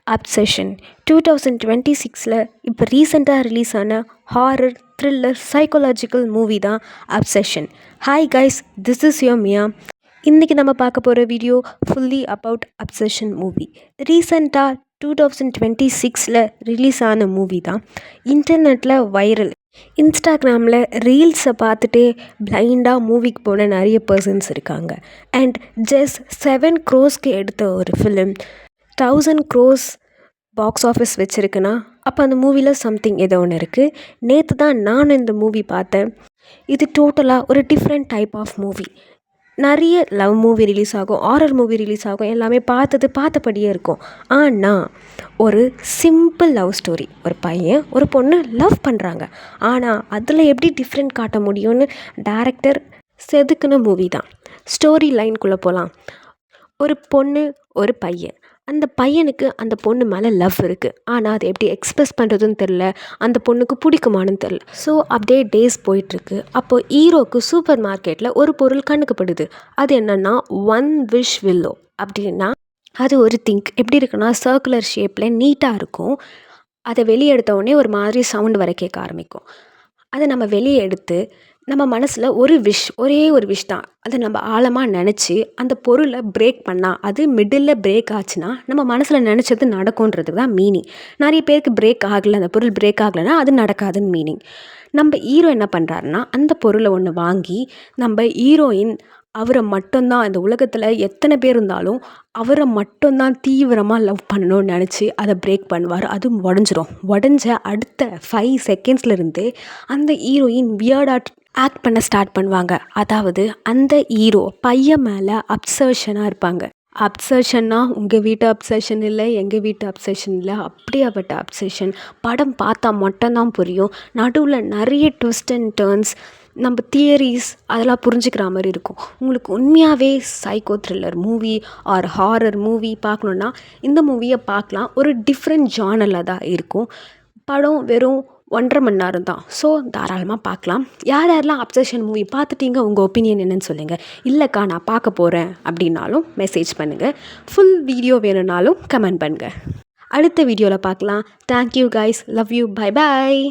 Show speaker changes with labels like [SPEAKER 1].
[SPEAKER 1] Obsession 2026ல் இப்போ ரீசெண்டாக release ஆன ஹாரர் த்ரில்லர் சைக்காலஜிக்கல் மூவி தான் Obsession. Hi guys, this is your Mia. இன்றைக்கி நம்ம பார்க்க போகிற video fully about Obsession movie. ரீசெண்டாக 2026ல் ரிலீஸ் ஆன மூவி தான். இன்டர்நெட்டில் வைரல், இன்ஸ்டாகிராமில் ரீல்ஸை பார்த்துட்டே பிளைண்டாக மூவிக்கு போன நிறைய பர்சன்ஸ் இருக்காங்க. அண்ட் ஜஸ்ட் 7 crores எடுத்த ஒரு ஃபிலிம் 1000 crores பாக்ஸ் ஆஃபீஸ் வச்சுருக்குன்னா அப்போ அந்த மூவியில் சம்திங் ஏதோ ஒன்று இருக்குது. நேற்று தான் நான் இந்த மூவி பார்த்தேன். இது டோட்டலாக ஒரு டிஃப்ரெண்ட் டைப் ஆஃப் மூவி. நிறைய லவ் மூவி ரிலீஸ் ஆகும், ஹாரர் மூவி ரிலீஸ் ஆகும், எல்லாமே பார்த்தபடியே இருக்கும். ஆனால் ஒரு சிம்பிள் லவ் ஸ்டோரி, ஒரு பையன் ஒரு பொண்ணு லவ் பண்ணுறாங்க. ஆனால் அதில் எப்படி டிஃப்ரெண்ட் காட்ட முடியும்னு டைரக்டர் செதுக்குன மூவி தான். ஸ்டோரி லைனுக்குள்ளே போகலாம். ஒரு பொண்ணு ஒரு பையன், அந்த பையனுக்கு அந்த பொண்ணு மேலே லவ் இருக்குது. ஆனால் அதை எப்படி எக்ஸ்ப்ரெஸ் பண்ணுறதுன்னு தெரில, அந்த பொண்ணுக்கு பிடிக்குமான்னு தெரில. ஸோ அப்படியே டேஸ் போயிட்டுருக்கு. அப்போது ஹீரோக்கு சூப்பர் மார்க்கெட்டில் ஒரு பொருள் கண்ணுக்கு படுது. அது என்னென்னா 1 wish willow. அப்படின்னா அது ஒரு திங்க் எப்படி இருக்குன்னா சர்க்குலர் ஷேப்பில் நீட்டாக இருக்கும். அதை வெளியே எடுத்தோடனே ஒரு மாதிரி சவுண்டு வர கேட்க ஆரம்பிக்கும். அதை நம்ம வெளியே எடுத்து நம்ம மனசில் ஒரே ஒரு விஷ் தான், அதை நம்ம ஆழமாக நினச்சி அந்த பொருளை பிரேக் பண்ணால், அது மிடில் பிரேக் ஆச்சுன்னா நம்ம மனசில் நினச்சது நடக்கும்ன்றது தான் மீனிங். நிறைய பேருக்கு பிரேக் ஆகலை, அந்த பொருள் பிரேக் ஆகலைன்னா அது நடக்காதுன்னு மீனிங். நம்ம ஹீரோ என்ன பண்ணுறாருன்னா அந்த பொருளை ஒன்று வாங்கி நம்ம ஹீரோயின் அவரை மட்டும்தான், இந்த உலகத்தில் எத்தனை பேர் இருந்தாலும் அவரை மட்டும்தான் தீவிரமாக லவ் பண்ணணும்னு நினச்சி அதை பிரேக் பண்ணுவார். அது உடஞ்ச அடுத்த 5 secondsலேருந்து அந்த ஹீரோயின் வியர்டாக ஆக்ட் பண்ண ஸ்டார்ட் பண்ணுவாங்க. அதாவது அந்த ஹீரோ பையன் மேலே அப்சர்ஷனாக இருப்பாங்க. அப்சர்ஷன்னா உங்கள் வீட்டு அப்சர்ஷன் இல்லை, எங்கள் வீட்டு அப்சர்ஷன் இல்லை, அப்படியாப்பட்ட அப்சர்ஷன். படம் பார்த்தா மட்டும்தான் புரியும். நடுவில் நிறைய ட்விஸ்ட் அண்ட் டர்ன்ஸ், நம்ம தியரிஸ் அதெல்லாம் புரிஞ்சுக்கிற மாதிரி இருக்கும். உங்களுக்கு உண்மையாகவே psycho thriller movie or horror movie பார்க்கணுன்னா இந்த மூவியை பார்க்கலாம். ஒரு டிஃப்ரெண்ட் ஜானரில் தான் இருக்கும். படம் வெறும் 1.5 மணி நேரம் தான். ஸோ தாராளமாக பார்க்கலாம். யாரெல்லாம் அப்சஷன் மூவி பார்த்துட்டீங்க, உங்கள் ஒப்பீனியன் என்னன்னு சொல்லுங்கள். இல்லைக்கா நான் பார்க்க போகிறேன் அப்படின்னாலும் மெசேஜ் பண்ணுங்கள். ஃபுல் வீடியோ வேணும்னாலும் கமெண்ட் பண்ணுங்கள். அடுத்த வீடியோவில் பார்க்கலாம். Thank you guys, love you, bye bye.